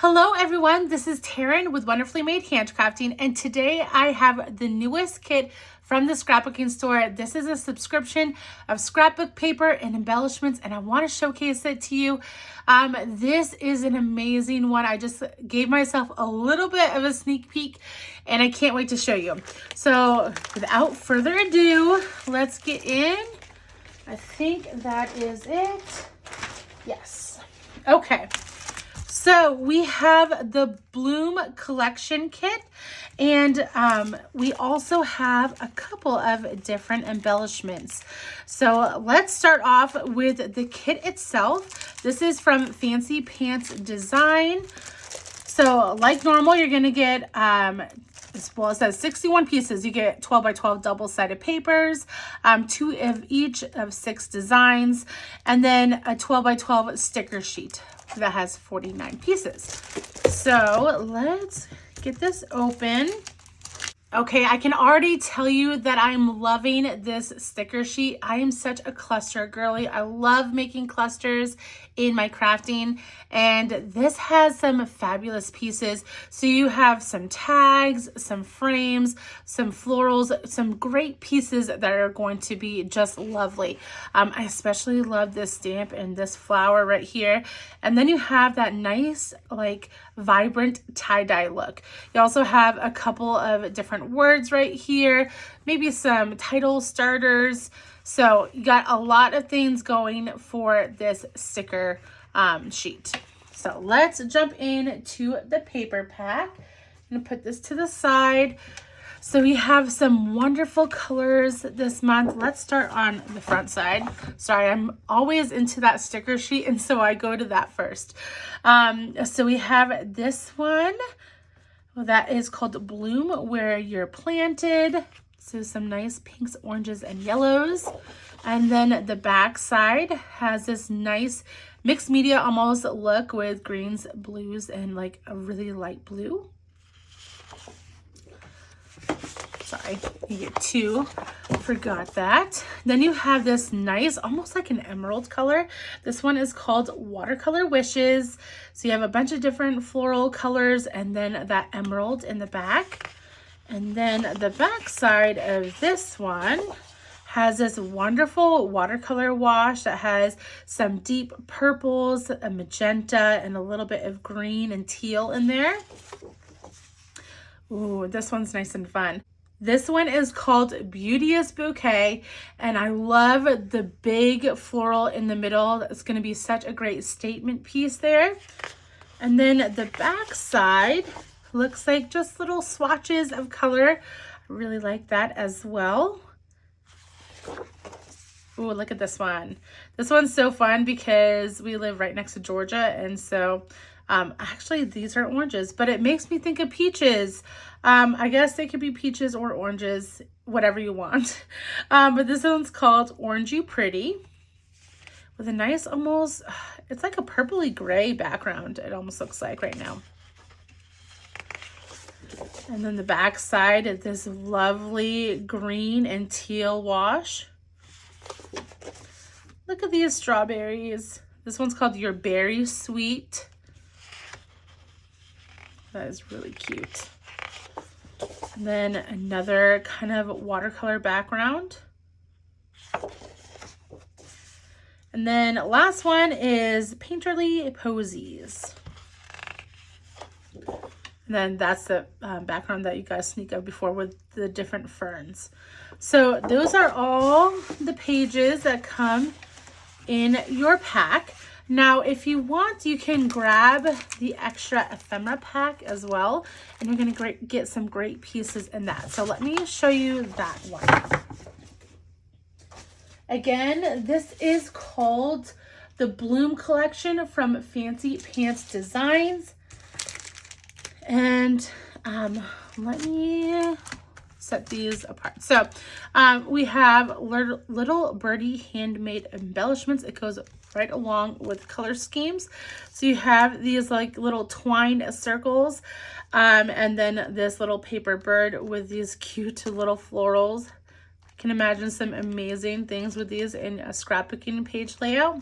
Hello everyone, this is Taryn with Wonderfully Made Handcrafting, and today I have the newest kit from the scrapbooking store. This is a subscription of scrapbook paper and embellishments, and I want to showcase it to you. This is an amazing one. I just gave myself a little bit of a sneak peek, and I can't wait to show you. So without further ado, let's get in. I think that is it. Yes. Okay. So we have the Bloom collection kit, and we also have a couple of different embellishments. So let's start off with the kit itself. This is from Fancy Pants Design. So like normal, you're going to get, well, it says 61 pieces. You get 12 by 12 double-sided papers, 2 of each of 6 designs, and then a 12 by 12 sticker sheet that has 49 pieces. So let's get this open. Okay, I can already tell you that I'm loving this sticker sheet. I am such a cluster girly. I love making clusters in my crafting, and this has some fabulous pieces. So you have some tags, some frames, some florals, some great pieces that are going to be just lovely. I especially love this stamp and this flower right here. And then you have that nice, like, vibrant tie-dye look. You also have a couple of different words right here, maybe some title starters. So you got a lot of things going for this sticker sheet. So let's jump into the paper pack. I'm gonna put this to the side. So we have some wonderful colors this month. Let's start on the front side. Sorry, I'm always into that sticker sheet, and so I go to that first. So we have this one. Well, that is called Bloom, Where You're Planted. So some nice pinks, oranges, and yellows. And then the back side has this nice mixed media almost look with greens, blues, and like a really light blue. Sorry, you get 2. Forgot that. Then you have this nice, almost like an emerald color. This one is called Watercolor Wishes. So you have a bunch of different floral colors and then that emerald in the back. And then the back side of this one has this wonderful watercolor wash that has some deep purples, a magenta, and a little bit of green and teal in there. Ooh, this one's nice and fun. This one is called Beauteous Bouquet, and I love the big floral in the middle. That's going to be such a great statement piece there. And then the back side looks like just little swatches of color. I really like that as well. Ooh, look at this one. This one's so fun because we live right next to Georgia, and so actually these are oranges, but it makes me think of peaches. I guess they could be peaches or oranges, whatever you want. But this one's called Orange You Pretty, with a nice almost, it's like a purpley gray background. It almost looks like right now. And then the back side is this lovely green and teal wash. Look at these strawberries. This one's called Your Berry Sweet. That is really cute. And then another kind of watercolor background. And then last one is Painterly Posies. And then that's the background that you guys sneak up before with the different ferns. So those are all the pages that come in your pack. Now, if you want, you can grab the extra ephemera pack as well, and you're going to get some great pieces in that. So let me show you that one. Again, this is called the Bloom collection from Fancy Pants Designs. And let me set these apart. So we have Little Birdie handmade embellishments. It goes right along with color schemes. So you have these like little twined circles, and then this little paper bird with these cute little florals. Can imagine some amazing things with these in a scrapbooking page layout.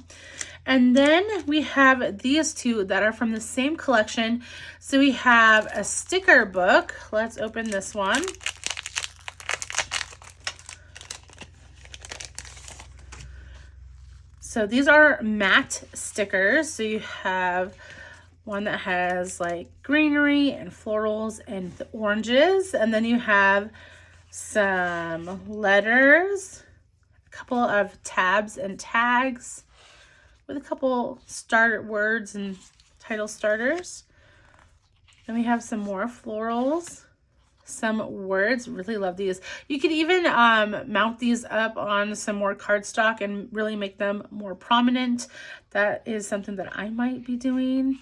And then we have these two that are from the same collection. So we have a sticker book. Let's open this one. So these are matte stickers. So you have one that has like greenery and florals and the oranges. And then you have some letters, a couple of tabs and tags with a couple starter words and title starters. Then we have some more florals, some words. Really love these. You could even mount these up on some more cardstock and really make them more prominent. That is something that I might be doing.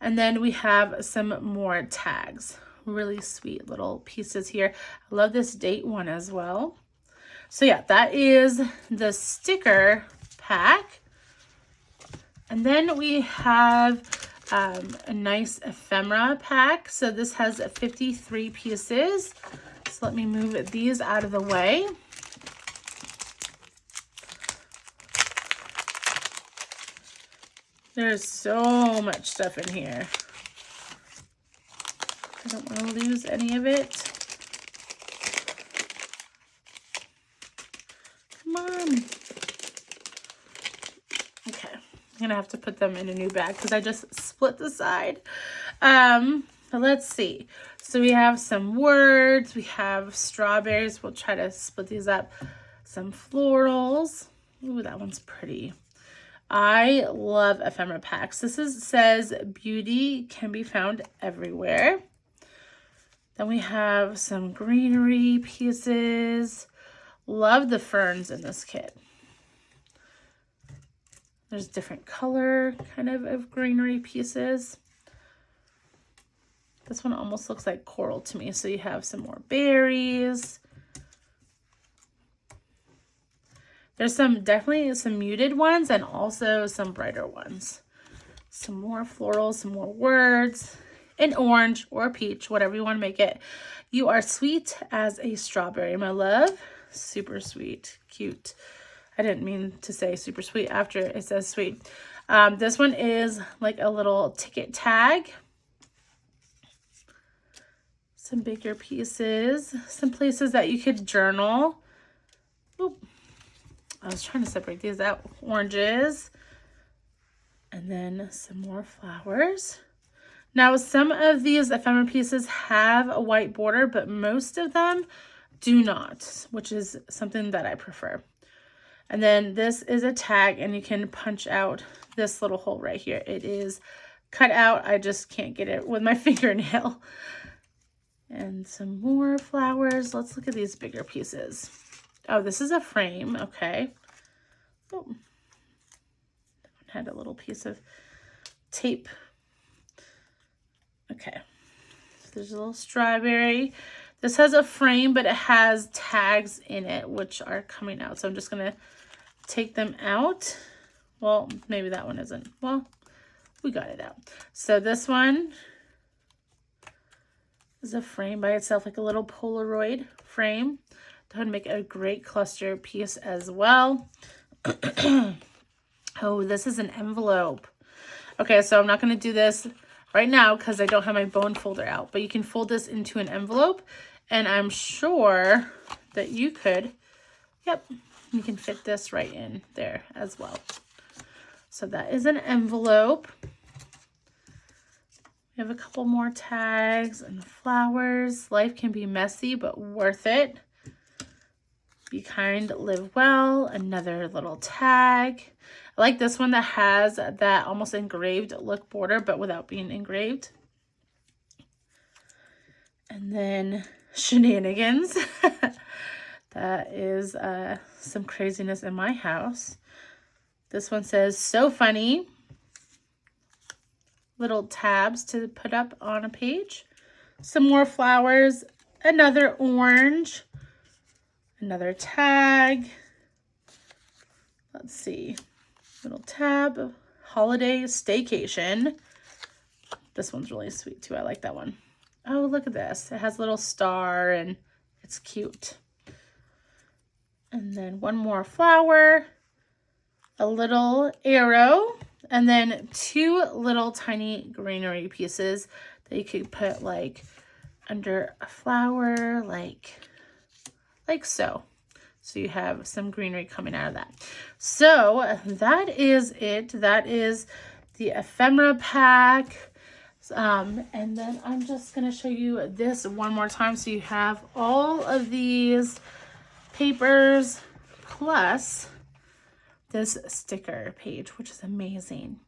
And then we have some more tags. Really sweet little pieces here. I love this date one as well. So yeah, that is the sticker pack. And then we have a nice ephemera pack. So this has 53 pieces. So let me move these out of the way. There's so much stuff in here. I don't want to lose any of it. Come on. Okay, I'm gonna have to put them in a new bag because I just split the side. But let's see. So we have some words, we have strawberries. We'll try to split these up. Some florals. Ooh, that one's pretty. I love ephemera packs. This says beauty can be found everywhere. Then we have some greenery pieces. Love the ferns in this kit. There's different color kind of greenery pieces. This one almost looks like coral to me. So you have some more berries. There's definitely some muted ones and also some brighter ones. Some more florals, some more words. An orange or a peach, whatever you want to make it. You are sweet as a strawberry, my love. Super sweet, cute. I didn't mean to say super sweet after it says sweet. This one is like a little ticket tag. Some bigger pieces, some places that you could journal. Oop. I was trying to separate these out. Oranges. And then some more flowers. Now, some of these ephemera pieces have a white border, but most of them do not, which is something that I prefer. And then this is a tag, and you can punch out this little hole right here. It is cut out. I just can't get it with my fingernail. And some more flowers. Let's look at these bigger pieces. Oh, this is a frame. Okay. Oh, that one had a little piece of tape. Okay, so there's a little strawberry. This has a frame, but it has tags in it, which are coming out. So I'm just going to take them out. Well, maybe that one isn't. Well, we got it out. So this one is a frame by itself, like a little Polaroid frame. That would make a great cluster piece as well. Oh, this is an envelope. Okay, so I'm not going to do this right now because I don't have my bone folder out, but you can fold this into an envelope, and I'm sure that you could, yep, you can fit this right in there as well. So that is an envelope. We have a couple more tags and flowers. Life can be messy, but worth it. Be kind, live well. Another little tag. I like this one that has that almost engraved look border, but without being engraved. And then shenanigans. That is some craziness in my house. This one says, so funny. Little tabs to put up on a page. Some more flowers. Another orange. Another tag. Let's see. Little tab. Holiday staycation. This one's really sweet too. I like that one. Oh, look at this. It has a little star and it's cute. And then one more flower, a little arrow, and then 2 little tiny greenery pieces that you could put like under a flower, like so. So you have some greenery coming out of that. So that is it. That is the ephemera pack. And then I'm just going to show you this one more time. So you have all of these papers plus this sticker page, which is amazing.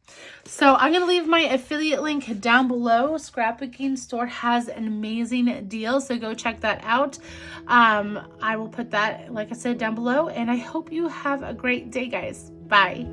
So I'm going to leave my affiliate link down below. Scrapbooking store has an amazing deal, so go check that out. I will put that, like I said, down below, and I hope you have a great day, guys. Bye.